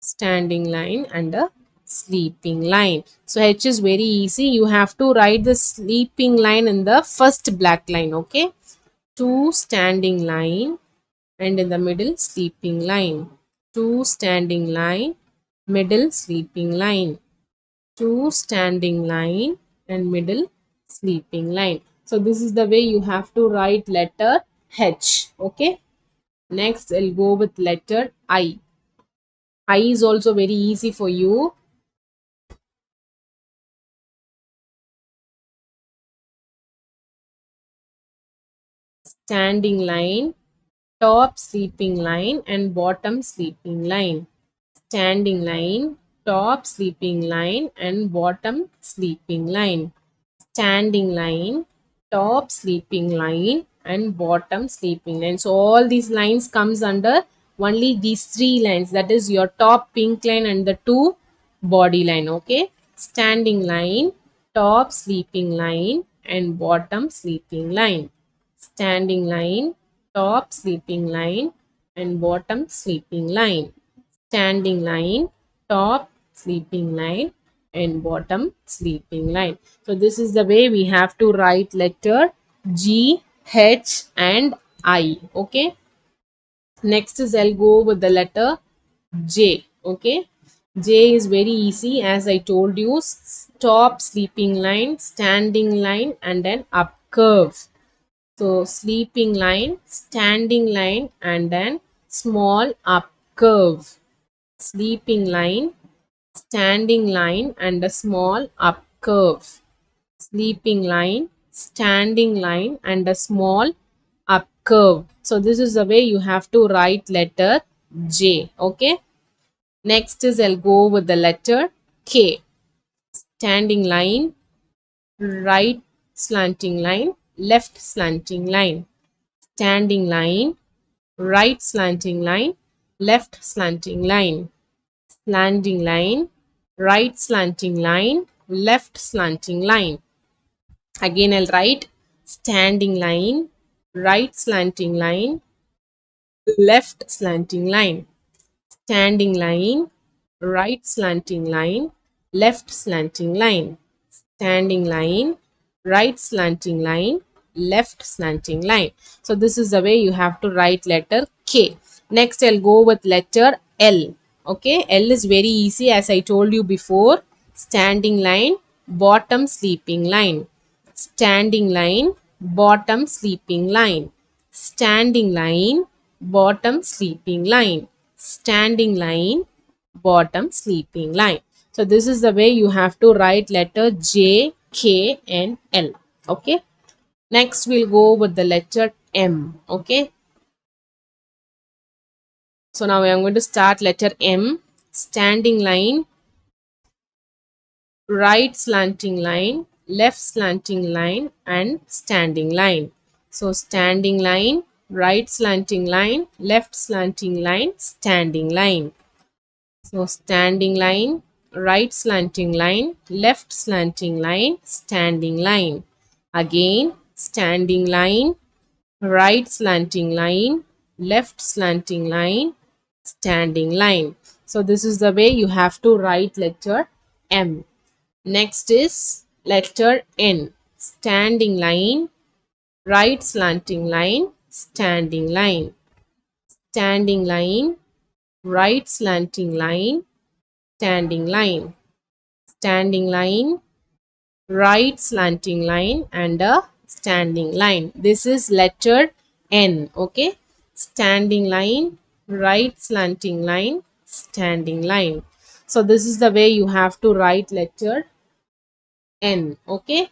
standing line and a sleeping line. So H is very easy. You have to write the sleeping line in the first black line. Okay, two standing line and in the middle sleeping line. Two standing line, middle sleeping line. Two standing line and middle sleeping line. So this is the way you have to write letter H. Okay, next I'll go with letter I. I is also very easy for you. Standing line, top sleeping line and bottom sleeping line. Standing line, top sleeping line and bottom sleeping line. Standing line, top sleeping line and bottom sleeping line. So all these lines comes under only these three lines, that is your top pink line and the two body line. Okay, standing line, top sleeping line and bottom sleeping line. Standing line, top sleeping line and bottom sleeping line. Standing line, top sleeping line and bottom sleeping line. So this is the way we have to write letter G, H and I. Okay, next is I'll go with the letter J. Okay, J is very easy, as I told you, top sleeping line, standing line and then up curve. So sleeping line, standing line and then small up curve. Sleeping line, standing line and a small up curve. Sleeping line, standing line and a small up curve. So this is the way you have to write letter J. Okay, next is I'll go with the letter K. Standing line, right slanting line, left slanting line. Standing line, right slanting line, left slanting line. Slanting line, right slanting line, left slanting line. Again I'll write standing line, right slanting line, left slanting line. Standing line, right slanting line, left slanting line. Standing line, right slanting line, left slanting line. So this is the way you have to write letter K. Next I'll go with letter L. Okay, L is very easy, as I told you before. Standing line, bottom sleeping line. Standing line, bottom sleeping line. Standing line, bottom sleeping line. Standing line, bottom sleeping line. So this is the way you have to write letter J, K and L. Okay, next we'll go with the letter M. Okay. So now I am going to start letter M. Standing line, right slanting line, left slanting line, and standing line. So standing line, right slanting line, left slanting line, standing line. So standing line, right slanting line, left slanting line, standing line. Again, standing line, right slanting line, left slanting line, standing line. So this is the way you have to write letter M. Next is letter N. Standing line, right slanting line, standing line. Standing line, right slanting line, standing line. Standing line, right slanting line, and a standing line. This is letter N. Okay. Standing line, right slanting line, standing line. So this is the way you have to write letter N. Okay.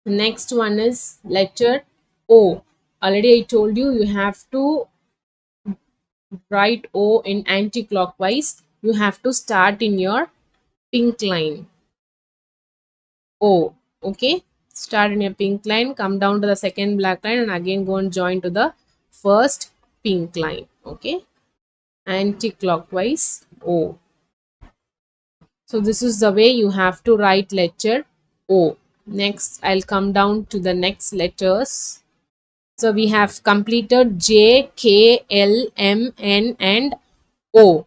The next one is letter O. Already I told you, you have to write O in anti-clockwise. You have to start in your pink line. O. Okay. Start in a pink line, come down to the second black line, and again go and join to the first pink line. Okay. Anti-clockwise O. So this is the way you have to write letter O. Next, I'll come down to the next letters. So we have completed J, K, L, M, N, and O.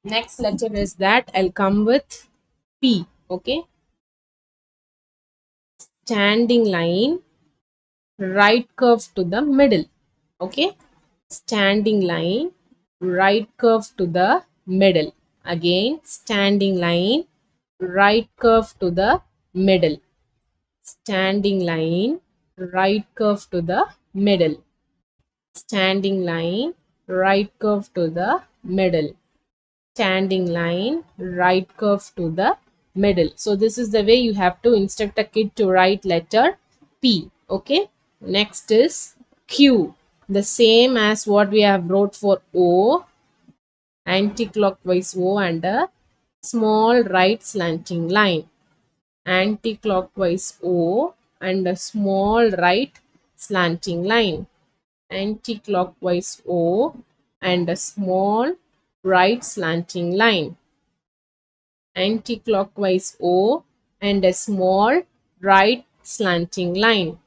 Next letter is that I'll come with P. Okay. Standing line, right curve to the middle. Okay. Standing line, right curve to the middle. Again, standing line, right curve to the middle. Standing line, right curve to the middle. Standing line, right curve to the middle. Standing line, right curve to the middle. So this is the way you have to instruct a kid to write letter P. Okay. Next is Q. The same as what we have wrote for O, anti-clockwise O and a small right slanting line. Anti-clockwise O and a small right slanting line. Anti-clockwise O and a small right slanting line. Anti-clockwise O and a small right slanting line.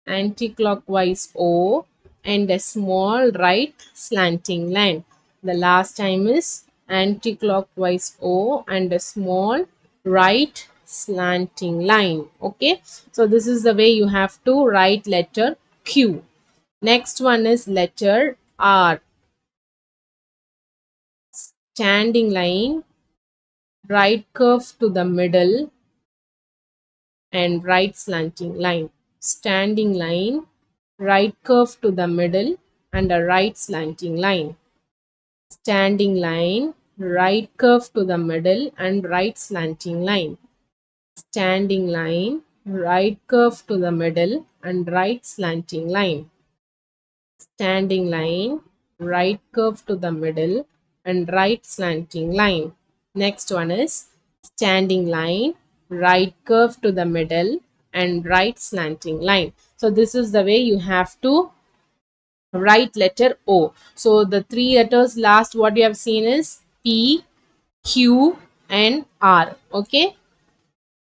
Anti-clockwise O and a small right slanting line. The last time is anti-clockwise O and a small right slanting line. Okay. So this is the way you have to write letter Q. Next one is letter R. Standing line, right curve to the middle, and right slanting line. Standing line, right curve to the middle, and a right slanting line. Standing line, right curve to the middle, and right slanting line. Standing line, right curve to the middle, and right slanting line. Standing line, right curve to the middle, and right slanting line. Next one is standing line, right curve to the middle, and right slanting line. So this is the way you have to write letter O. So the three letters last what you have seen is P, Q, and R. Okay.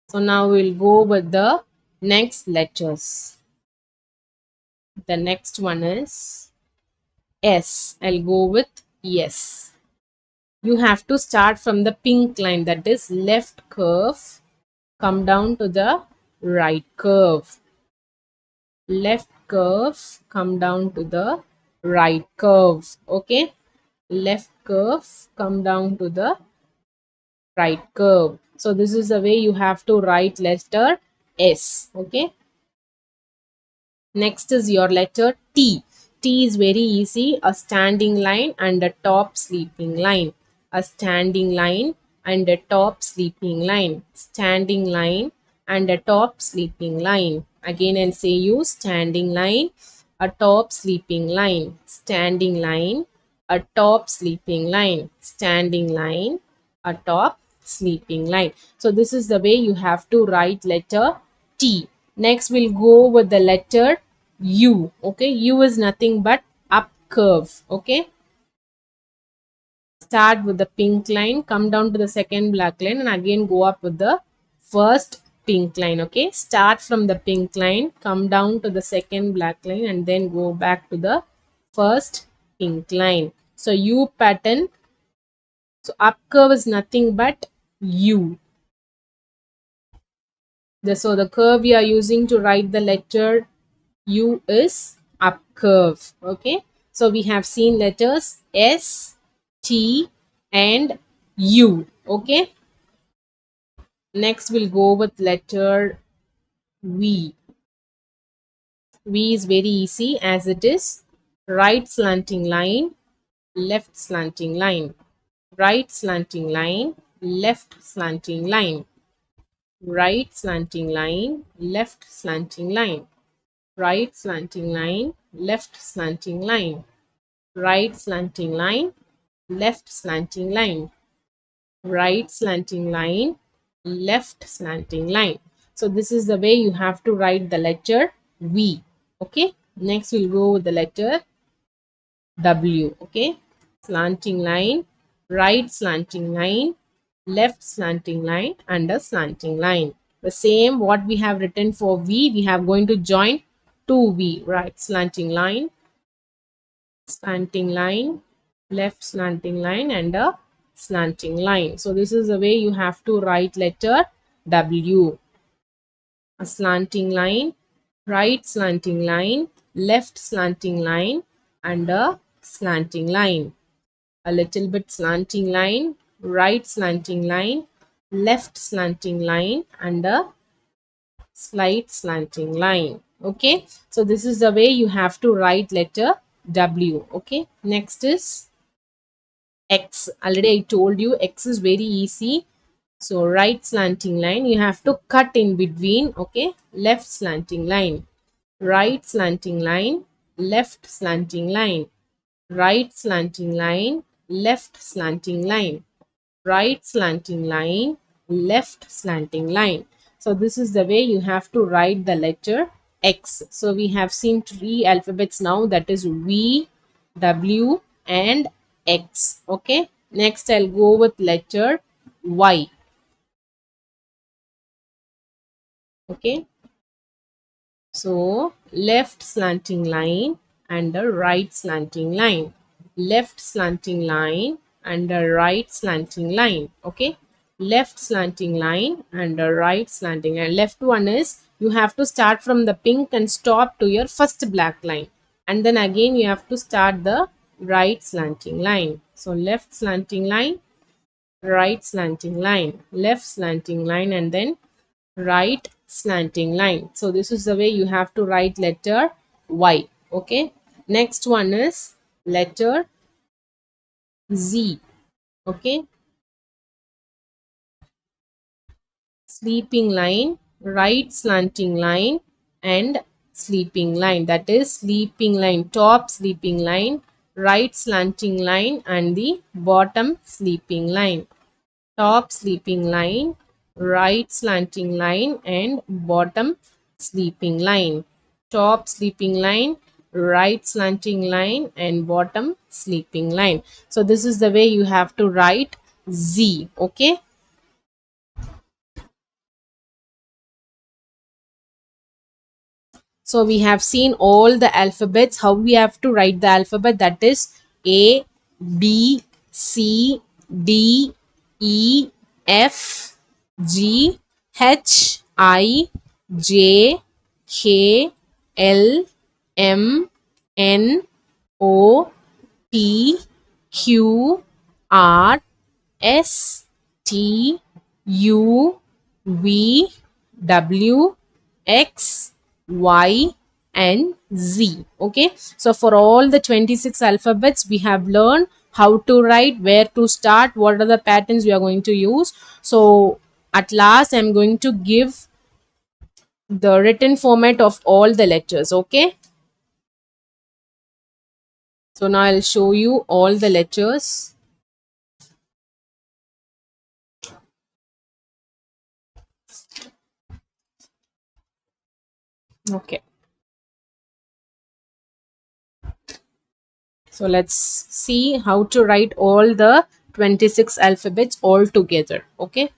So now we'll go with the next letters. The next one is S. I'll go with S. You have to start from the pink line, that is left curve, come down to the right curve. Left curve, come down to the right curve. Okay. Left curve, come down to the right curve. So this is the way you have to write letter S. Okay. Next is your letter T. T is very easy. A standing line and a top sleeping line. A standing line and a top sleeping line. Standing line and a top sleeping line. Again I'll say you, standing line, a top sleeping line, standing line, a top sleeping line, standing line, a top sleeping line. So this is the way you have to write letter T. Next we'll go with the letter U. Okay, U is nothing but up curve. Okay, start with the pink line, come down to the second black line, and again go up with the first pink line. Okay, start from the pink line, come down to the second black line, and then go back to the first pink line. So U pattern. So up curve is nothing but U. So the curve we are using to write the letter U is up curve. Okay, so we have seen letters S, T and U. Okay, next we'll go with letter V. V is very easy as it is right slanting line, left slanting line, right slanting line, left slanting line, right slanting line, left slanting line, right slanting line, left slanting line, right slanting line, left slanting line, right slanting line, left slanting line. So this is the way you have to write the letter V. Okay, next we'll go with the letter W. Okay, slanting line, right slanting line, left slanting line and a slanting line. The same what we have written for V, we have going to join 2V, right slanting line, left slanting line and a slanting line. So this is the way you have to write letter W. A slanting line, right slanting line, left slanting line and a slanting line. A little bit slanting line, right slanting line, left slanting line and a slight slanting line. Okay, so this is the way you have to write letter W. Okay, next is X. Already I told you X is very easy. So right slanting line, you have to cut in between. Okay, left slanting line, right slanting line, left slanting line, right slanting line, left slanting line, right slanting line, left slanting line. So this is the way you have to write the letter X. So we have seen 3 alphabets now, that is V, W and X. Okay, next I'll go with letter Y. Okay, so left slanting line and a right slanting line, left slanting line and a right slanting line. Okay, left slanting line and a right slanting line. Left one is you have to start from the pink and stop to your first black line, and then again you have to start the right slanting line. So left slanting line, right slanting line, left slanting line and then right slanting line. So this is the way you have to write letter Y. Okay, next one is letter Z. Okay, sleeping line, right slanting line and sleeping line, that is sleeping line, top sleeping line, right slanting line and the bottom sleeping line, top sleeping line, right slanting line and bottom sleeping line, top sleeping line, right slanting line and bottom sleeping line. So this is the way you have to write Z. Okay, so we have seen all the alphabets, how we have to write the alphabet, that is A, B, C, D, E, F, G, H, I, J, K, L, M, N, O, P, Q, R, S, T, U, V, W, X, Y and Z. Okay, so for all the 26 alphabets we have learned how to write, where to start, what are the patterns we are going to use. So at last I am going to give the written format of all the letters. Okay, so now I'll show you all the letters. Okay, so let's see how to write all the 26 alphabets all together. Okay,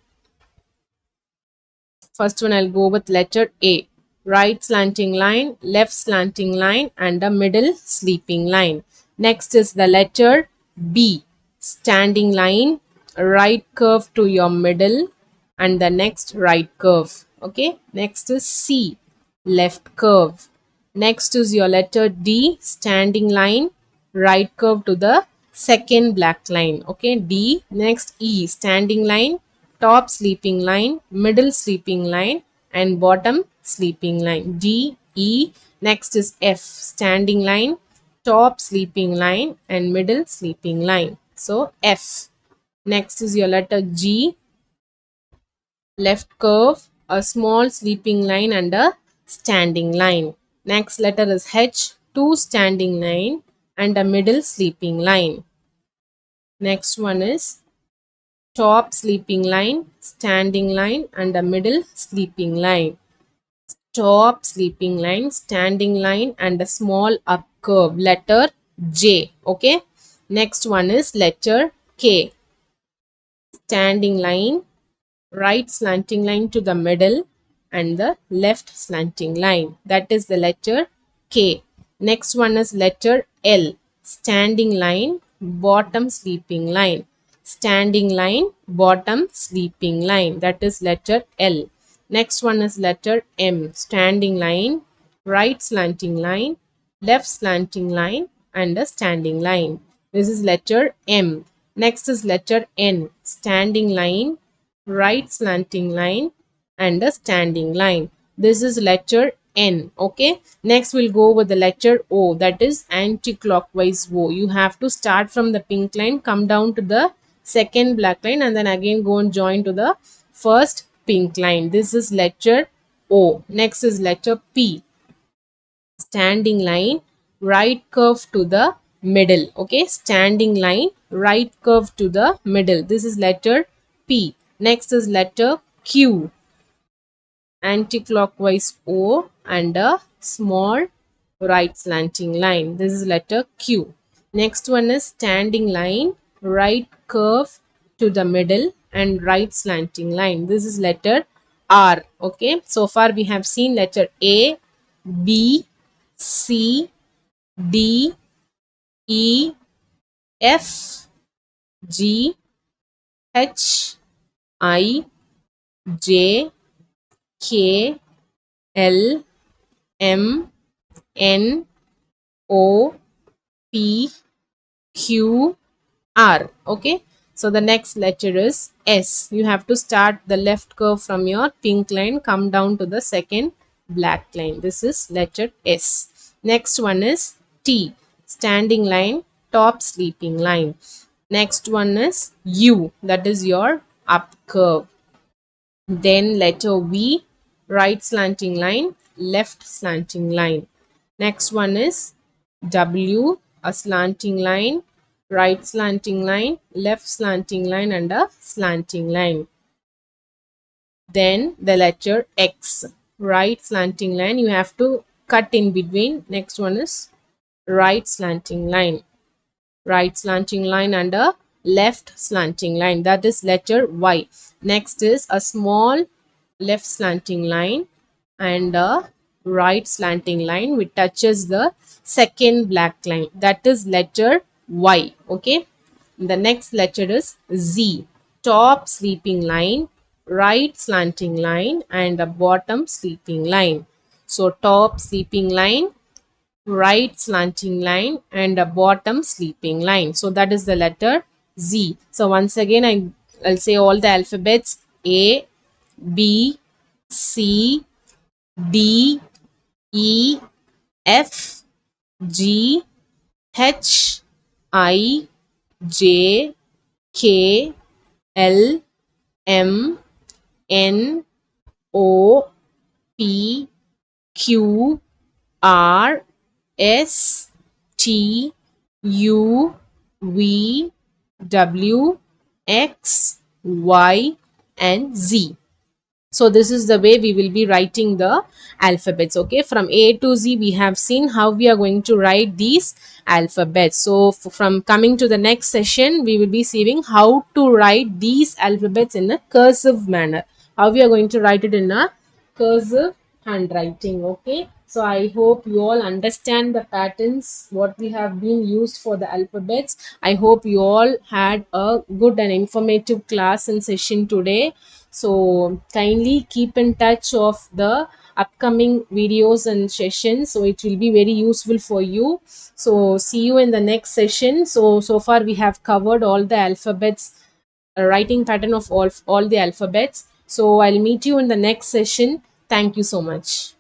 first one I'll go with letter A. Right slanting line, left slanting line, and a middle sleeping line. Next is the letter B. Standing line, right curve to your middle, and the next right curve. Okay. Next is C. Left curve. Next is your letter D. Standing line, right curve to the second black line. Okay. D. Next E. Standing line, top sleeping line, middle sleeping line, and bottom sleeping line. D, E. Next is F, standing line, top sleeping line, and middle sleeping line. So F. Next is your letter G, left curve, a small sleeping line, and a standing line. Next letter is H, two standing line and a middle sleeping line. Next one is top sleeping line, standing line, and a middle sleeping line. Top sleeping line, standing line, and a small up curve. Letter J. Okay. Next one is letter K. Standing line, right slanting line to the middle, and the left slanting line. That is the letter K. Next one is letter L. Standing line, bottom sleeping line. Standing line, bottom sleeping line. That is letter L. Next one is letter M. Standing line, right slanting line, left slanting line, and a standing line. This is letter M. Next is letter N. Standing line, right slanting line, and a standing line. This is letter N. Okay. Next we'll go with the letter O, that is anti-clockwise O. You have to start from the pink line, come down to the second black line, and then again go and join to the first pink line. This is letter O. Next is letter P. Standing line, right curve to the middle. Okay, standing line, right curve to the middle. This is letter P. Next is letter Q. Anti-clockwise O and a small right slanting line. This is letter Q. Next one is standing line, right curve to the middle, and right slanting line. This is letter R. Okay, so far we have seen letter A, B, C, D, E, F, G, H, I, J, K, L, M, N, O, P, Q, R. Okay, so the next letter is S. You have to start the left curve from your pink line, come down to the second black line. This is letter S. Next one is T. Standing line, top sleeping line. Next one is U. That is your up curve. Then letter V, right slanting line, left slanting line. Next one is W, a slanting line, right slanting line, left slanting line, and a slanting line. Then the letter X, right slanting line. You have to cut in between. Next one is right slanting line. Right slanting line and a left slanting line. That is letter Y. Next is a small left slanting line and a right slanting line which touches the second black line. That is letter Y. Okay. The next letter is Z. Top sleeping line, right slanting line, and a bottom sleeping line. So top sleeping line, right slanting line, and a bottom sleeping line. So that is the letter Z. So once again I'll say all the alphabets: A, B, C, D, E, F, G, H, I, J, K, L, M, N, O, P Q R S T U V W X Y and Z. So this is the way we will be writing the alphabets. Okay, from A to Z we have seen how we are going to write these alphabets. So from coming to the next session we will be seeing how to write these alphabets in a cursive manner, how we are going to write it in a cursive handwriting. Okay, so I hope you all understand the patterns what we have been used for the alphabets. I hope you all had a good and informative class and session today. So kindly keep in touch of the upcoming videos and sessions, so it will be very useful for you. So see you in the next session. So far we have covered all the alphabets, writing pattern of all the alphabets. So I'll meet you in the next session. Thank you so much.